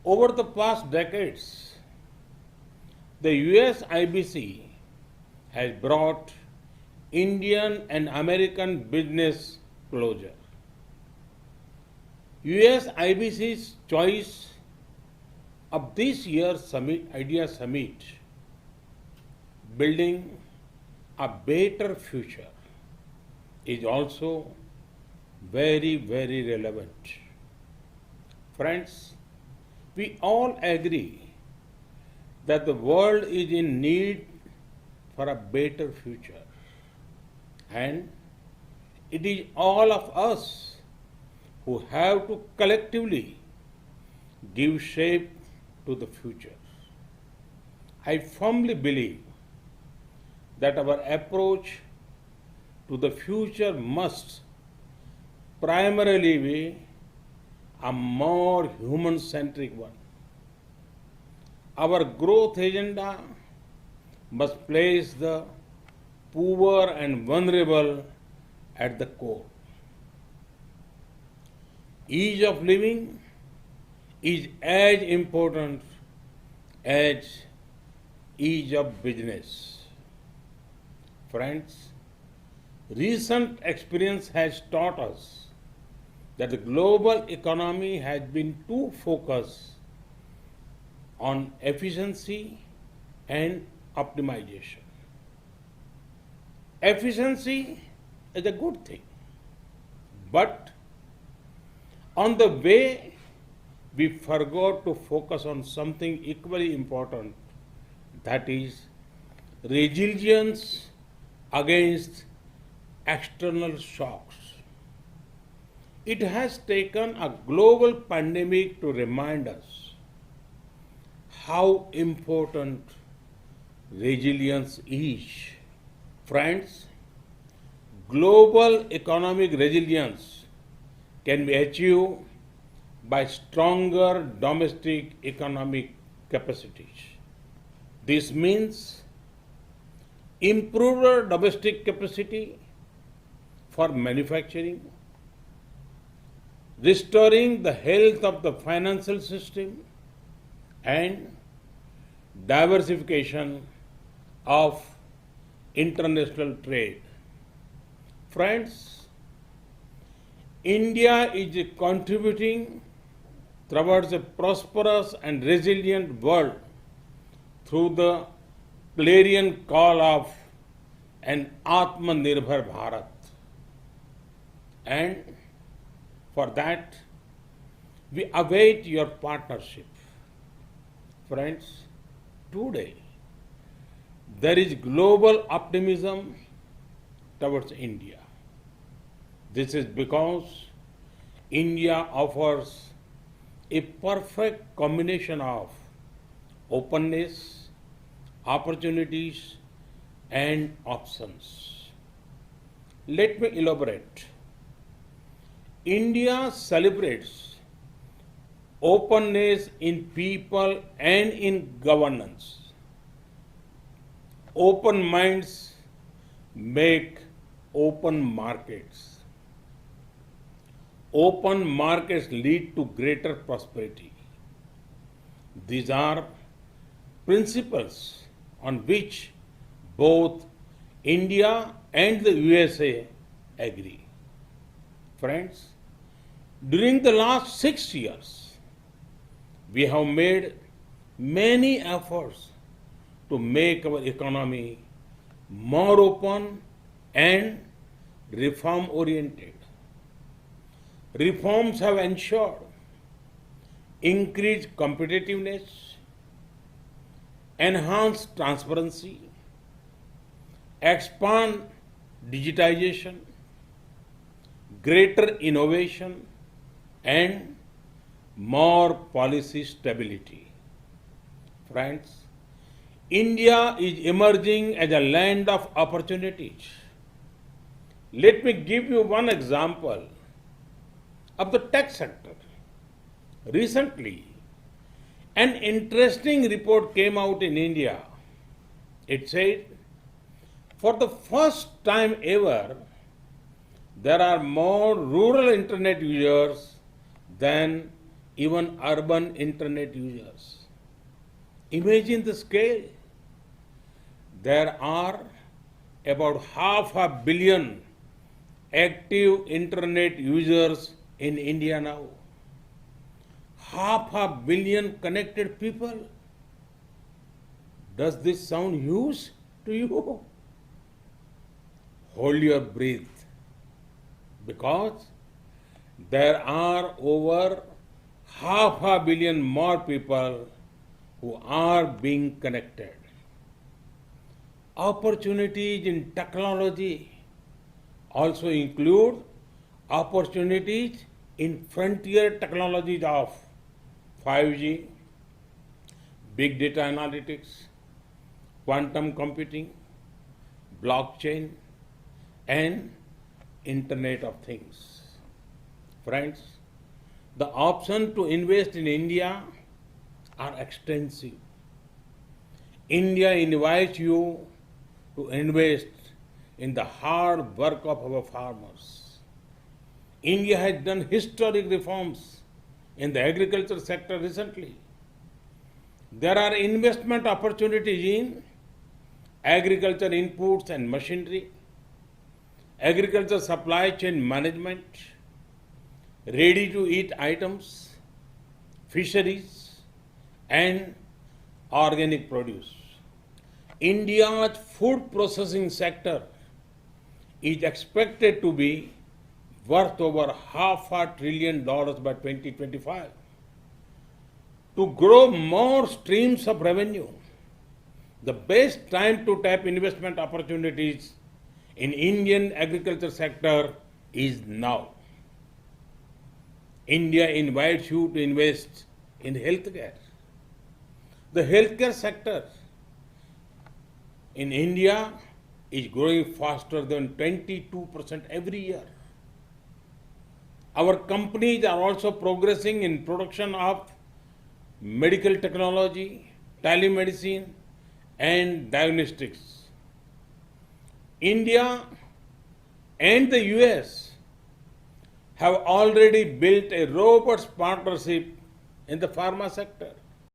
Over the past decades, the US IBC has brought Indian and American business closer. US IBC's choice of this year's Idea Summit, building a better future, is also very relevant. Friends, we all agree that the world is in need for a better future. And it is all of us who have to collectively give shape to the future. I firmly believe that our approach to the future must primarily be a more human centric one. Our growth agenda must place the poor and vulnerable at the core. Ease of living is as important as ease of business. Friends, recent experience has taught us that the global economy has been too focused on efficiency and optimization. Efficiency is a good thing, but on the way, we forgot to focus on something equally important, that is resilience against external shocks. It has taken a global pandemic to remind us how important resilience is. Friends, global economic resilience can be achieved by stronger domestic economic capacities. This means improved domestic capacity for manufacturing, restoring the health of the financial system, and diversification of international trade. Friends, India is contributing towards a prosperous and resilient world through the clarion call of an Atmanirbhar Bharat. And for that, we await your partnership. Friends, today there is global optimism towards India. This is because India offers a perfect combination of openness, opportunities, and options. Let me elaborate. India celebrates openness in people and in governance. Open minds make open markets. Open markets lead to greater prosperity. These are principles on which both India and the USA agree. Friends, during the last 6 years, we have made many efforts to make our economy more open and reform oriented. Reforms have ensured increased competitiveness, enhanced transparency, expand digitization, greater innovation, and more policy stability. Friends, India is emerging as a land of opportunities. Let me give you one example of the tech sector. Recently, an interesting report came out in India. It said, for the first time ever, there are more rural internet users than even urban internet users. Imagine the scale. There are about 500 million active internet users in India now. 500 million connected people. Does this sound huge to you? Hold your breath, because there are over 500 million more people who are being connected. Opportunities in technology also include opportunities in frontier technologies of 5G, big data analytics, quantum computing, blockchain, and Internet of Things. Friends, the options to invest in India are extensive. India invites you to invest in the hard work of our farmers. India has done historic reforms in the agriculture sector recently. There are investment opportunities in agriculture inputs and machinery, agriculture supply chain management, ready to eat items, fisheries, and organic produce. India's food processing sector is expected to be worth over $500 billion by 2025. To grow more streams of revenue, the best time to tap investment opportunities in Indian agriculture sector is now. India invites you to invest in healthcare. The healthcare sector in India is growing faster than 22% every year. Our companies are also progressing in production of medical technology, telemedicine, and diagnostics. India and the US have already built a robust partnership in the pharma sector.